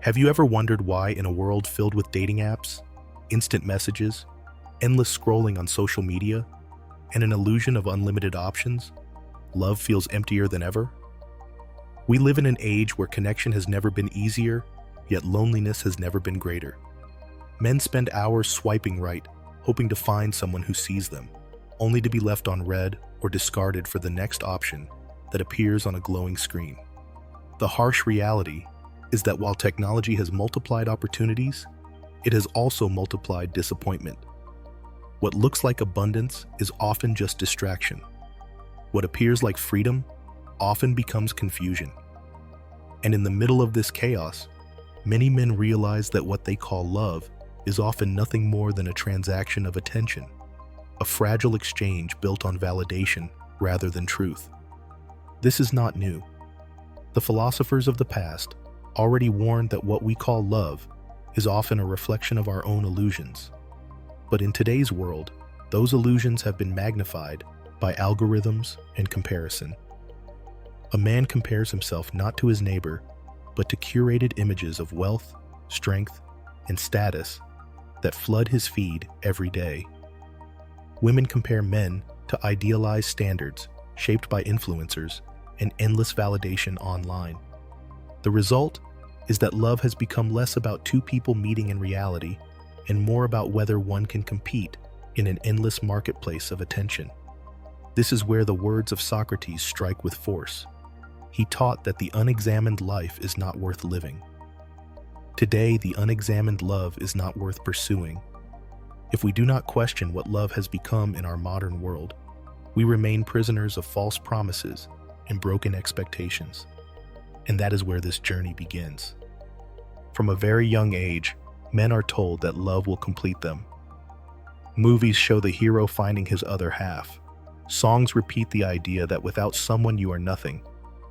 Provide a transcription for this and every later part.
Have you ever wondered why, in a world filled with dating apps, instant messages, endless scrolling on social media, and an illusion of unlimited options, love feels emptier than ever? We live in an age where connection has never been easier, yet loneliness has never been greater. Men spend hours swiping right, hoping to find someone who sees them, only to be left on red or discarded for the next option that appears on a glowing screen. The harsh reality is that while technology has multiplied opportunities, it has also multiplied disappointment. What looks like abundance is often just distraction. What appears like freedom often becomes confusion. And in the middle of this chaos, many men realize that what they call love is often nothing more than a transaction of attention, a fragile exchange built on validation rather than truth. This is not new. The philosophers of the past already warned that what we call love is often a reflection of our own illusions. But in today's world, those illusions have been magnified by algorithms and comparison. A man compares himself not to his neighbor, but to curated images of wealth, strength, and status that flood his feed every day. Women compare men to idealized standards shaped by influencers and endless validation online. The result is that love has become less about two people meeting in reality and more about whether one can compete in an endless marketplace of attention. This is where the words of Socrates strike with force. He taught that the unexamined life is not worth living. Today, the unexamined love is not worth pursuing. If we do not question what love has become in our modern world, we remain prisoners of false promises and broken expectations. And that is where this journey begins. From a very young age, men are told that love will complete them. Movies show the hero finding his other half. Songs repeat the idea that without someone you are nothing,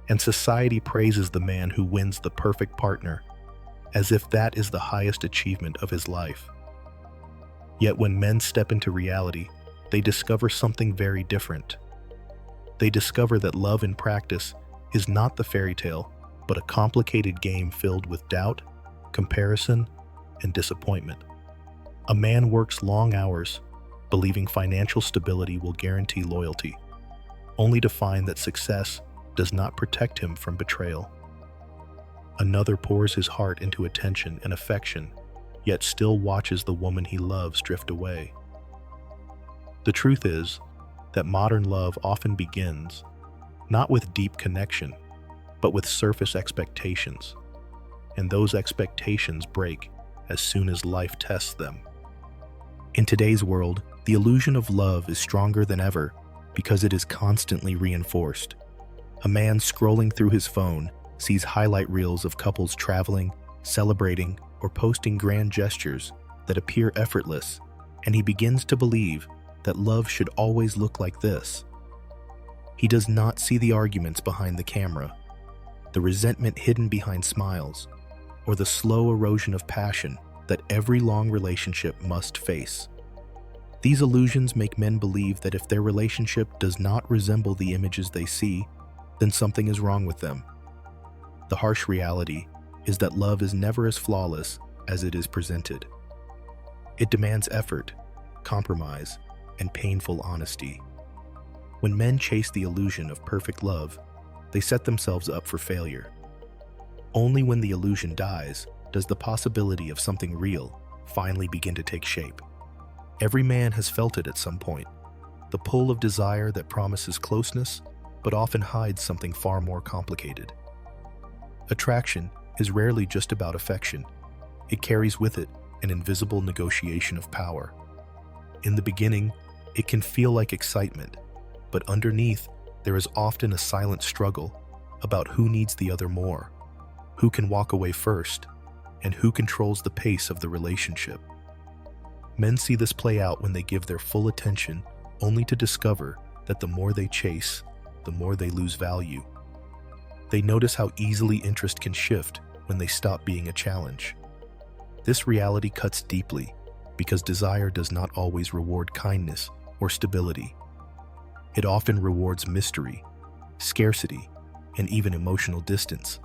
and society praises the man who wins the perfect partner, as if that is the highest achievement of his life. Yet when men step into reality, they discover something very different. They discover that love in practice is not the fairy tale, but a complicated game filled with doubt, comparison, and disappointment. A man works long hours, believing financial stability will guarantee loyalty, only to find that success does not protect him from betrayal. Another pours his heart into attention and affection, yet still watches the woman he loves drift away. The truth is that modern love often begins not with deep connection, but with surface expectations, and those expectations break as soon as life tests them. In today's world, the illusion of love is stronger than ever because it is constantly reinforced. A man scrolling through his phone sees highlight reels of couples traveling, celebrating, or posting grand gestures that appear effortless, and he begins to believe that love should always look like this. He does not see the arguments behind the camera, the resentment hidden behind smiles, or the slow erosion of passion that every long relationship must face. These illusions make men believe that if their relationship does not resemble the images they see, then something is wrong with them. The harsh reality is that love is never as flawless as it is presented. It demands effort, compromise, and painful honesty. When men chase the illusion of perfect love, they set themselves up for failure. Only when the illusion dies does the possibility of something real finally begin to take shape. Every man has felt it at some point, the pull of desire that promises closeness but often hides something far more complicated. Attraction is rarely just about affection. It carries with it an invisible negotiation of power. In the beginning, it can feel like excitement, but underneath, there is often a silent struggle about who needs the other more, who can walk away first, and who controls the pace of the relationship. Men see this play out when they give their full attention, only to discover that the more they chase, the more they lose value. They notice how easily interest can shift when they stop being a challenge. This reality cuts deeply because desire does not always reward kindness or stability. It often rewards mystery, scarcity, and even emotional distance.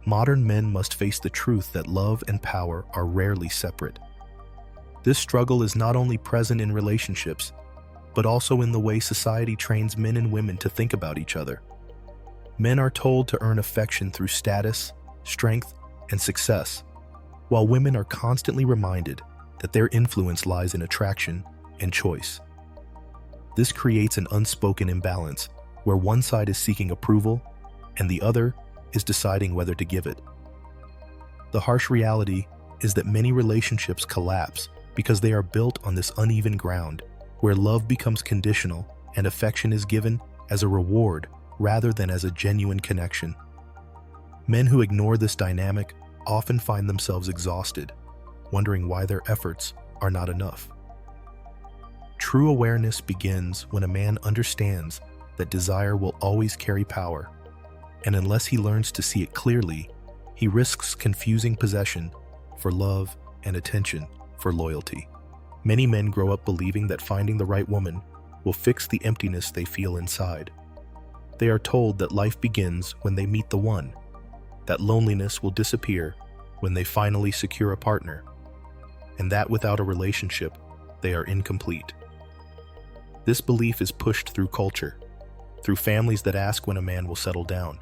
modern men must face the truth that love and power are rarely separate. This struggle is not only present in relationships, but also in the way society trains men and women to think about each other. Men are told to earn affection through status, strength, and success, while women are constantly reminded that their influence lies in attraction and choice. This creates an unspoken imbalance where one side is seeking approval and the other is deciding whether to give it. The harsh reality is that many relationships collapse because they are built on this uneven ground, where love becomes conditional and affection is given as a reward rather than as a genuine connection. Men who ignore this dynamic often find themselves exhausted, wondering why their efforts are not enough. True awareness begins when a man understands that desire will always carry power, and unless he learns to see it clearly, he risks confusing possession for love and attention for loyalty. Many men grow up believing that finding the right woman will fix the emptiness they feel inside. They are told that life begins when they meet the one, that loneliness will disappear when they finally secure a partner, and that without a relationship, they are incomplete. This belief is pushed through culture, through families that ask when a man will settle down,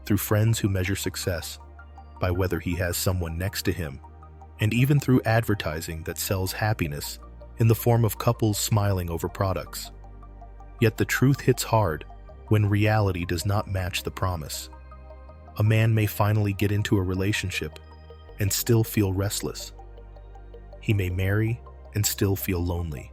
through friends who measure success by whether he has someone next to him, and even through advertising that sells happiness in the form of couples smiling over products. Yet the truth hits hard when reality does not match the promise. A man may finally get into a relationship and still feel restless. He may marry and still feel lonely.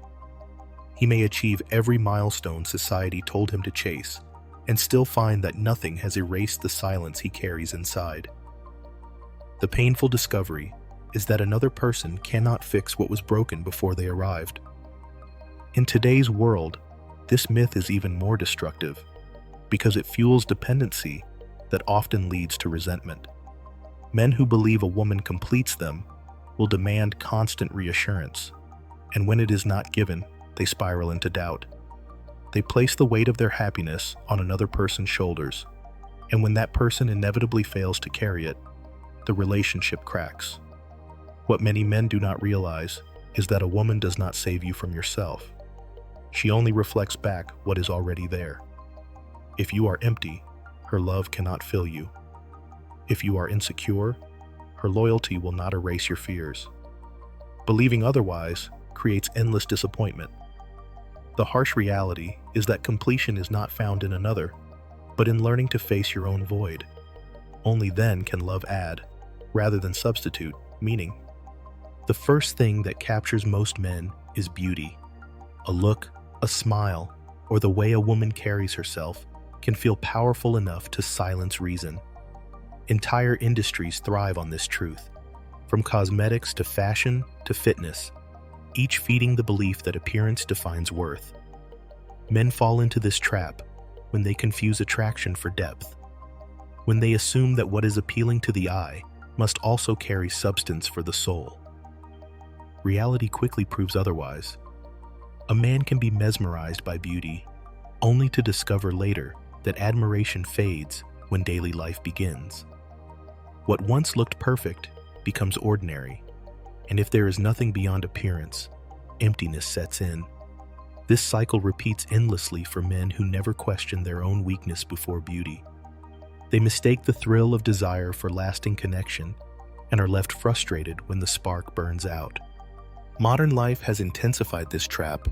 He may achieve every milestone society told him to chase and still find that nothing has erased the silence he carries inside. The painful discovery is that another person cannot fix what was broken before they arrived. In today's world, this myth is even more destructive because it fuels dependency that often leads to resentment. Men who believe a woman completes them will demand constant reassurance, and when it is not given, they spiral into doubt. They place the weight of their happiness on another person's shoulders, and when that person inevitably fails to carry it, the relationship cracks. What many men do not realize is that a woman does not save you from yourself. She only reflects back what is already there. If you are empty, her love cannot fill you. If you are insecure, her loyalty will not erase your fears. Believing otherwise creates endless disappointment. The harsh reality is that completion is not found in another, but in learning to face your own void. Only then can love add, rather than substitute, meaning. The first thing that captures most men is beauty. A look, a smile, or the way a woman carries herself can feel powerful enough to silence reason. Entire industries thrive on this truth, from cosmetics to fashion to fitness, each feeding the belief that appearance defines worth. Men fall into this trap when they confuse attraction for depth, when they assume that what is appealing to the eye must also carry substance for the soul. Reality quickly proves otherwise. A man can be mesmerized by beauty, only to discover later that admiration fades when daily life begins. What once looked perfect becomes ordinary, and if there is nothing beyond appearance, emptiness sets in. This cycle repeats endlessly for men who never question their own weakness before beauty. They mistake the thrill of desire for lasting connection and are left frustrated when the spark burns out. Modern life has intensified this trap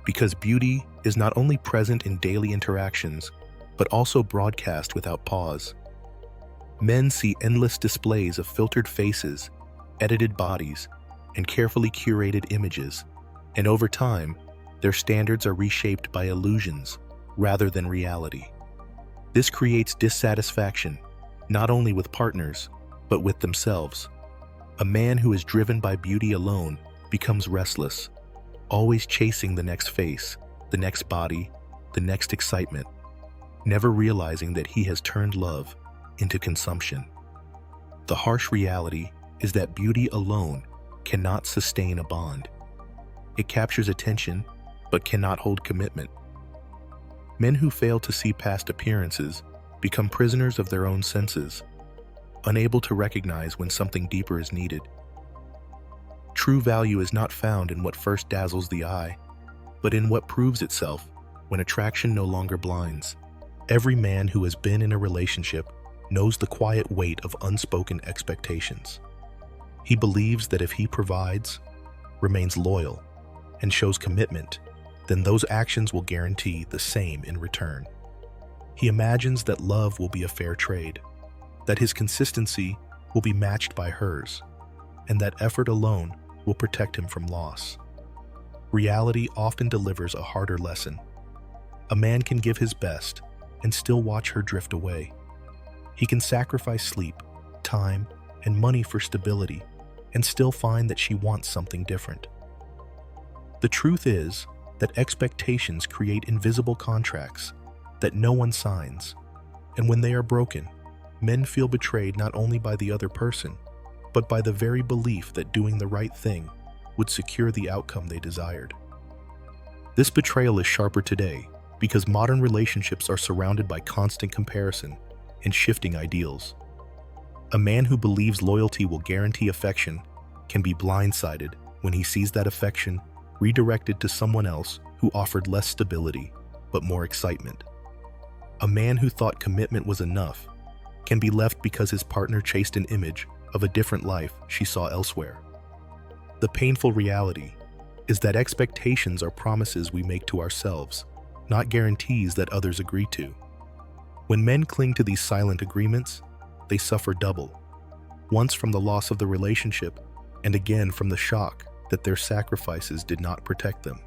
because beauty is not only present in daily interactions, but also broadcast without pause. Men see endless displays of filtered faces, edited bodies, and carefully curated images, and over time, their standards are reshaped by illusions rather than reality. This creates dissatisfaction, not only with partners, but with themselves. A man who is driven by beauty alone becomes restless, always chasing the next face, the next body, the next excitement, never realizing that he has turned love into consumption. The harsh reality is that beauty alone cannot sustain a bond. It captures attention, but cannot hold commitment. Men who fail to see past appearances become prisoners of their own senses. unable to recognize when something deeper is needed. True value is not found in what first dazzles the eye, but in what proves itself when attraction no longer blinds. Every man who has been in a relationship knows the quiet weight of unspoken expectations. He believes that if he provides, remains loyal, and shows commitment, then those actions will guarantee the same in return. He imagines that love will be a fair trade, that his consistency will be matched by hers, and that effort alone will protect him from loss. Reality often delivers a harder lesson. A man can give his best and still watch her drift away. He can sacrifice sleep, time, and money for stability and still find that she wants something different. The truth is that expectations create invisible contracts that no one signs, and when they are broken, men feel betrayed not only by the other person, but by the very belief that doing the right thing would secure the outcome they desired. This betrayal is sharper today because modern relationships are surrounded by constant comparison and shifting ideals. A man who believes loyalty will guarantee affection can be blindsided when he sees that affection redirected to someone else who offered less stability but more excitement. A man who thought commitment was enough can be left because his partner chased an image of a different life she saw elsewhere. The painful reality is that expectations are promises we make to ourselves, not guarantees that others agree to. When men cling to these silent agreements, they suffer double, once from the loss of the relationship and again from the shock that their sacrifices did not protect them.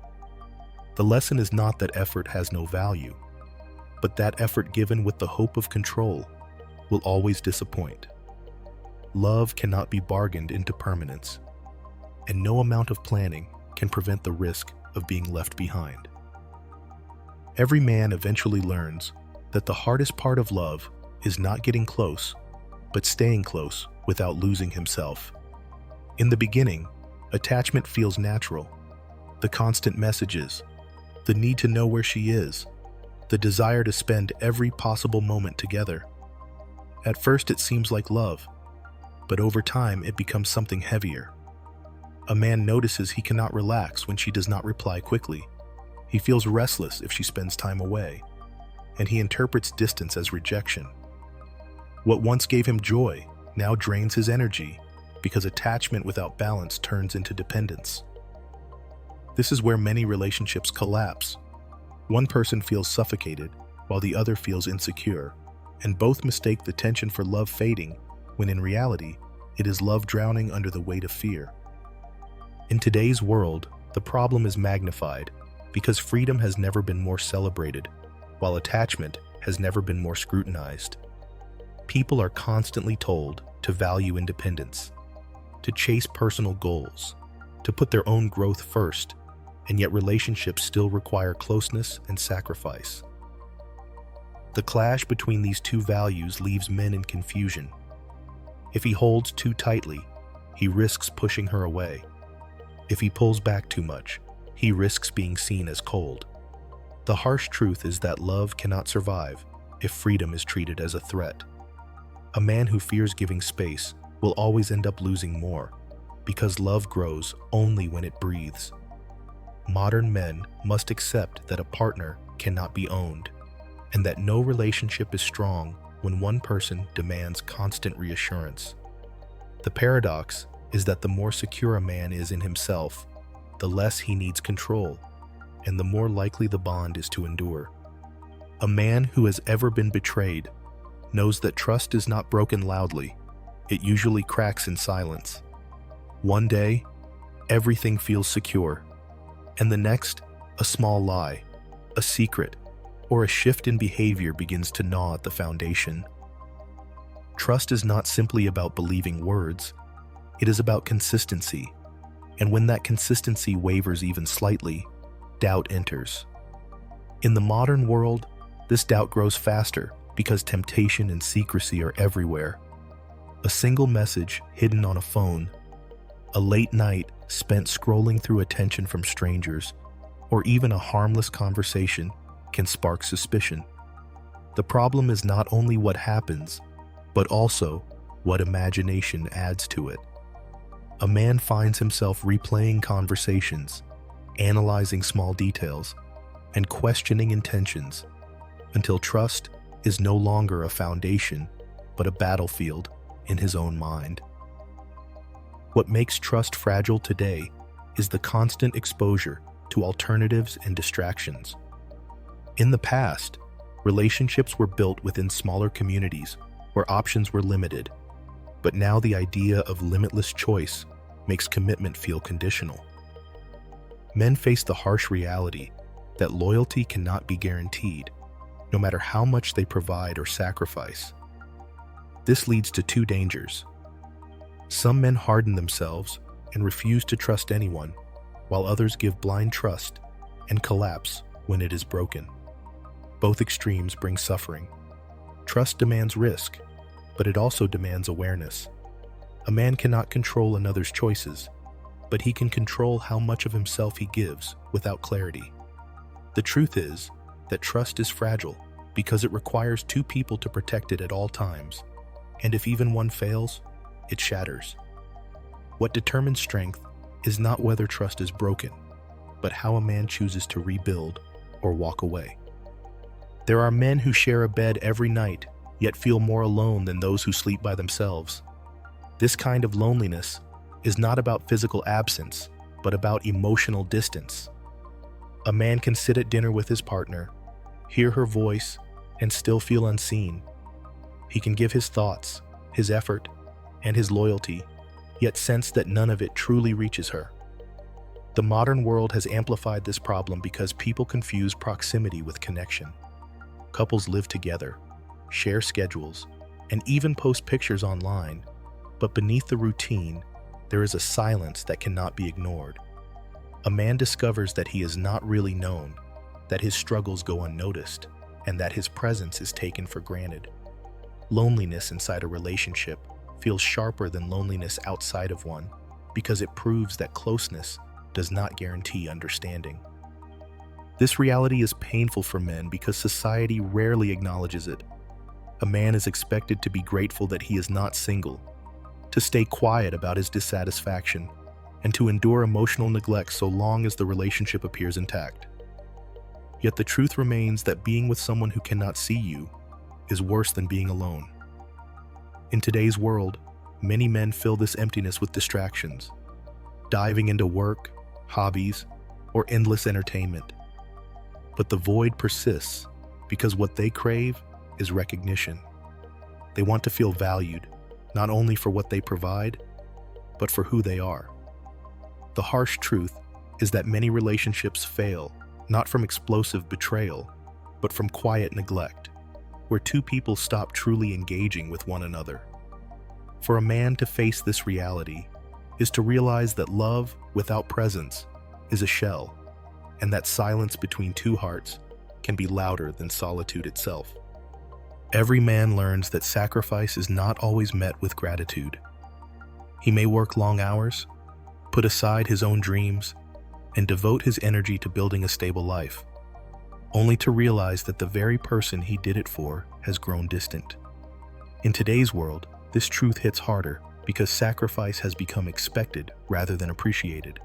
The lesson is not that effort has no value, but that effort given with the hope of control will always disappoint. Love cannot be bargained into permanence, and no amount of planning can prevent the risk of being left behind. Every man eventually learns that the hardest part of love is not getting close, but staying close without losing himself. In the beginning, attachment feels natural. The constant messages, the need to know where she is, the desire to spend every possible moment together. At first it seems like love, but over time it becomes something heavier. A man notices he cannot relax when she does not reply quickly. He feels restless if she spends time away, and he interprets distance as rejection. What once gave him joy now drains his energy because attachment without balance turns into dependence. This is where many relationships collapse. One person feels suffocated while the other feels insecure, and both mistake the tension for love fading when in reality it is love drowning under the weight of fear. In today's world, the problem is magnified because freedom has never been more celebrated, while attachment has never been more scrutinized. People are constantly told to value independence, to chase personal goals, to put their own growth first, and yet relationships still require closeness and sacrifice. The clash between these two values leaves men in confusion. If he holds too tightly, he risks pushing her away. If he pulls back too much, he risks being seen as cold. The harsh truth is that love cannot survive if freedom is treated as a threat. A man who fears giving space will always end up losing more, because love grows only when it breathes. Modern men must accept that a partner cannot be owned, and that no relationship is strong when one person demands constant reassurance. The paradox is that the more secure a man is in himself, the less he needs control, and the more likely the bond is to endure. A man who has ever been betrayed knows that trust is not broken loudly, it usually cracks in silence. One day, everything feels secure, and the next, a small lie, a secret, or a shift in behavior begins to gnaw at the foundation. Trust is not simply about believing words, it is about consistency, and when that consistency wavers even slightly, doubt enters. In the modern world, this doubt grows faster because temptation and secrecy are everywhere. A single message hidden on a phone, a late night spent scrolling through attention from strangers, or even a harmless conversation can spark suspicion. The problem is not only what happens, but also what imagination adds to it. A man finds himself replaying conversations, analyzing small details, and questioning intentions until trust is no longer a foundation, but a battlefield in his own mind. What makes trust fragile today is the constant exposure to alternatives and distractions. In the past, relationships were built within smaller communities where options were limited, but now the idea of limitless choice makes commitment feel conditional. Men face the harsh reality that loyalty cannot be guaranteed, no matter how much they provide or sacrifice. This leads to two dangers. Some men harden themselves and refuse to trust anyone, while others give blind trust and collapse when it is broken. Both extremes bring suffering. Trust demands risk, but it also demands awareness. A man cannot control another's choices, but he can control how much of himself he gives without clarity. The truth is that trust is fragile because it requires two people to protect it at all times, and if even one fails, it shatters. What determines strength is not whether trust is broken, but how a man chooses to rebuild or walk away. There are men who share a bed every night, yet feel more alone than those who sleep by themselves. This kind of loneliness is not about physical absence, but about emotional distance. A man can sit at dinner with his partner, hear her voice, and still feel unseen. He can give his thoughts, his effort, and his loyalty, yet sense that none of it truly reaches her. The modern world has amplified this problem because people confuse proximity with connection. Couples live together, share schedules, and even post pictures online, but beneath the routine, there is a silence that cannot be ignored. A man discovers that he is not really known, that his struggles go unnoticed, and that his presence is taken for granted. Loneliness inside a relationship feels sharper than loneliness outside of one because it proves that closeness does not guarantee understanding. This reality is painful for men because society rarely acknowledges it. A man is expected to be grateful that he is not single, to stay quiet about his dissatisfaction, and to endure emotional neglect so long as the relationship appears intact. Yet the truth remains that being with someone who cannot see you is worse than being alone. In today's world, many men fill this emptiness with distractions, diving into work, hobbies, or endless entertainment. But the void persists because what they crave is recognition. They want to feel valued, not only for what they provide, but for who they are. The harsh truth is that many relationships fail, not from explosive betrayal, but from quiet neglect, where two people stop truly engaging with one another. For a man to face this reality is to realize that love without presence is a shell, and that silence between two hearts can be louder than solitude itself. Every man learns that sacrifice is not always met with gratitude. He may work long hours, put aside his own dreams, and devote his energy to building a stable life, only to realize that the very person he did it for has grown distant. In today's world, this truth hits harder because sacrifice has become expected rather than appreciated.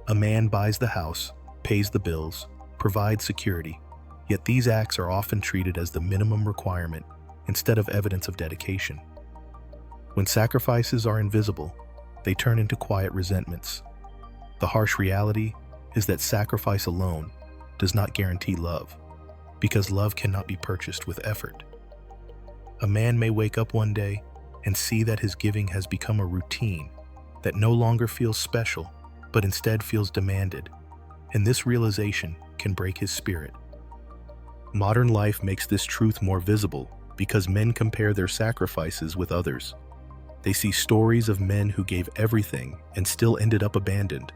A man buys the house, pays the bills, provides security, yet these acts are often treated as the minimum requirement instead of evidence of dedication. When sacrifices are invisible, they turn into quiet resentments. The harsh reality is that sacrifice alone does not guarantee love, because love cannot be purchased with effort. A man may wake up one day and see that his giving has become a routine that no longer feels special, but instead feels demanded, and this realization can break his spirit. Modern life makes this truth more visible because men compare their sacrifices with others. They see stories of men who gave everything and still ended up abandoned,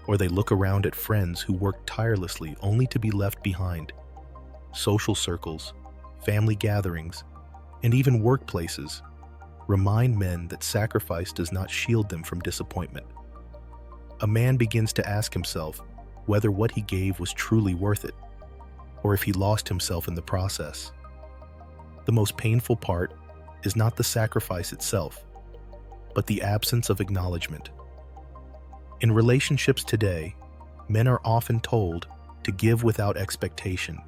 or they look around at friends who worked tirelessly only to be left behind. Social circles, family gatherings, and even workplaces remind men that sacrifice does not shield them from disappointment. A man begins to ask himself whether what he gave was truly worth it, or if he lost himself in the process. The most painful part is not the sacrifice itself, but the absence of acknowledgement. In relationships today, men are often told to give without expectation.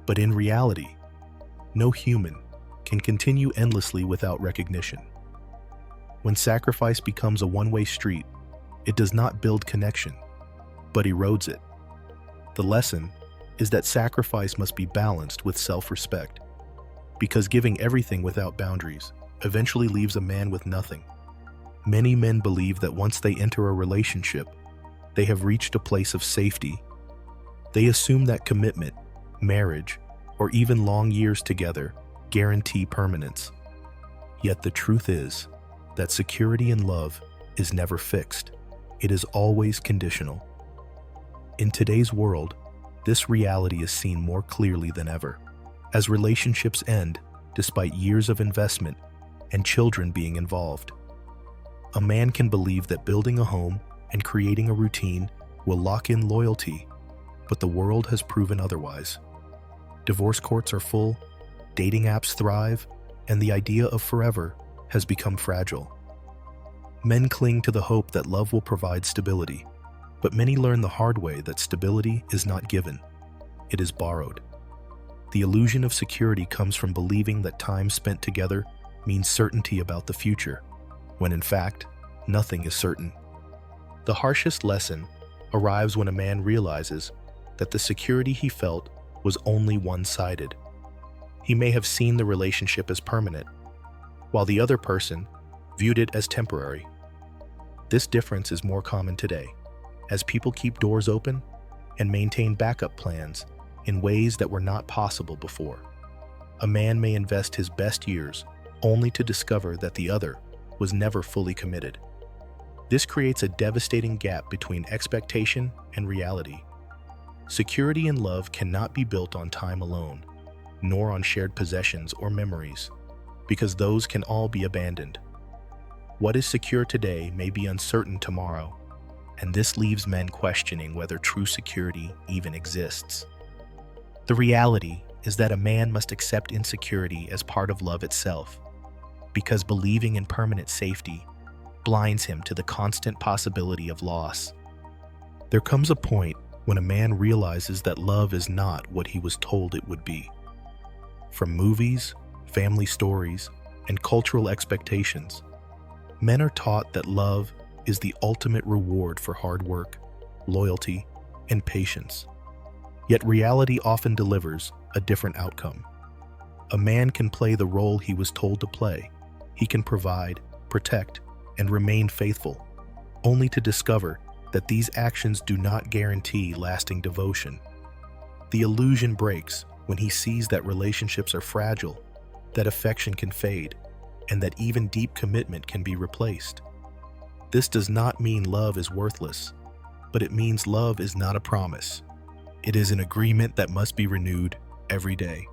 But in reality, no human can continue endlessly without recognition. When sacrifice becomes a one-way street, it does not build connection, but erodes it. The lesson is that sacrifice must be balanced with self-respect, because giving everything without boundaries eventually leaves a man with nothing. Many men believe that once they enter a relationship, they have reached a place of safety. They assume that commitment, marriage, or even long years together guarantee permanence. Yet the truth is that security in love is never fixed. It is always conditional. In today's world, this reality is seen more clearly than ever, as relationships end despite years of investment and children being involved. A man can believe that building a home and creating a routine will lock in loyalty, but the world has proven otherwise. Divorce courts are full, dating apps thrive, and the idea of forever has become fragile. Men cling to the hope that love will provide stability, but many learn the hard way that stability is not given, it is borrowed. The illusion of security comes from believing that time spent together means certainty about the future, when in fact, nothing is certain. The harshest lesson arrives when a man realizes that the security he felt was only one-sided. He may have seen the relationship as permanent, while the other person viewed it as temporary. This difference is more common today, as people keep doors open and maintain backup plans in ways that were not possible before. A man may invest his best years only to discover that the other was never fully committed. This creates a devastating gap between expectation and reality. Security in love cannot be built on time alone, nor on shared possessions or memories, because those can all be abandoned. What is secure today may be uncertain tomorrow, and this leaves men questioning whether true security even exists. The reality is that a man must accept insecurity as part of love itself, because believing in permanent safety blinds him to the constant possibility of loss. There comes a point when a man realizes that love is not what he was told it would be. From movies, family stories, and cultural expectations, men are taught that love is the ultimate reward for hard work, loyalty, and patience. Yet reality often delivers a different outcome. A man can play the role he was told to play. He can provide, protect, and remain faithful, only to discover that these actions do not guarantee lasting devotion. The illusion breaks when he sees that relationships are fragile, that affection can fade, and that even deep commitment can be replaced. This does not mean love is worthless, but it means love is not a promise. It is an agreement that must be renewed every day.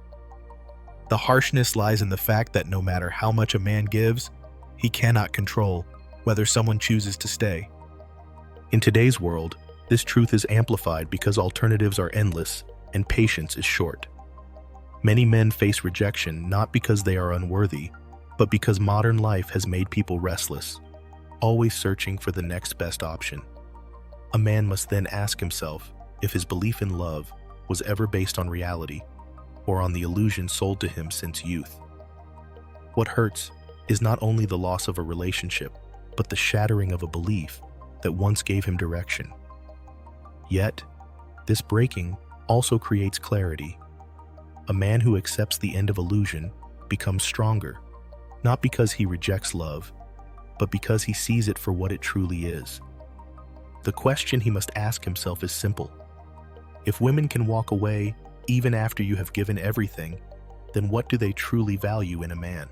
The harshness lies in the fact that no matter how much a man gives, he cannot control whether someone chooses to stay. In today's world, this truth is amplified because alternatives are endless and patience is short. Many men face rejection not because they are unworthy, but because modern life has made people restless, always searching for the next best option. A man must then ask himself if his belief in love was ever based on reality or on the illusion sold to him since youth. What hurts is not only the loss of a relationship, but the shattering of a belief that once gave him direction. Yet, this breaking also creates clarity. A man who accepts the end of illusion becomes stronger, not because he rejects love, but because he sees it for what it truly is. The question he must ask himself is simple. If women can walk away even after you have given everything, then what do they truly value in a man?